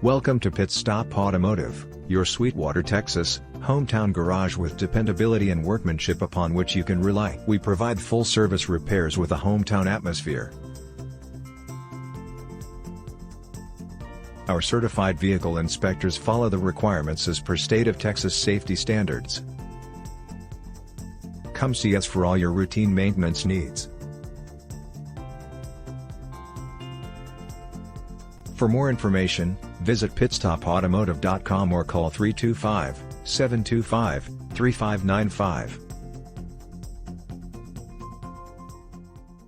Welcome to Stop Automotive, your Sweetwater, Texas, hometown garage with dependability and workmanship upon which you can rely. We provide full-service repairs with a hometown atmosphere. Our certified vehicle inspectors follow the requirements as per state of Texas safety standards. Come see us for all your routine maintenance needs. For more information, visit pitstopautomotive.com or call 325-725-3595.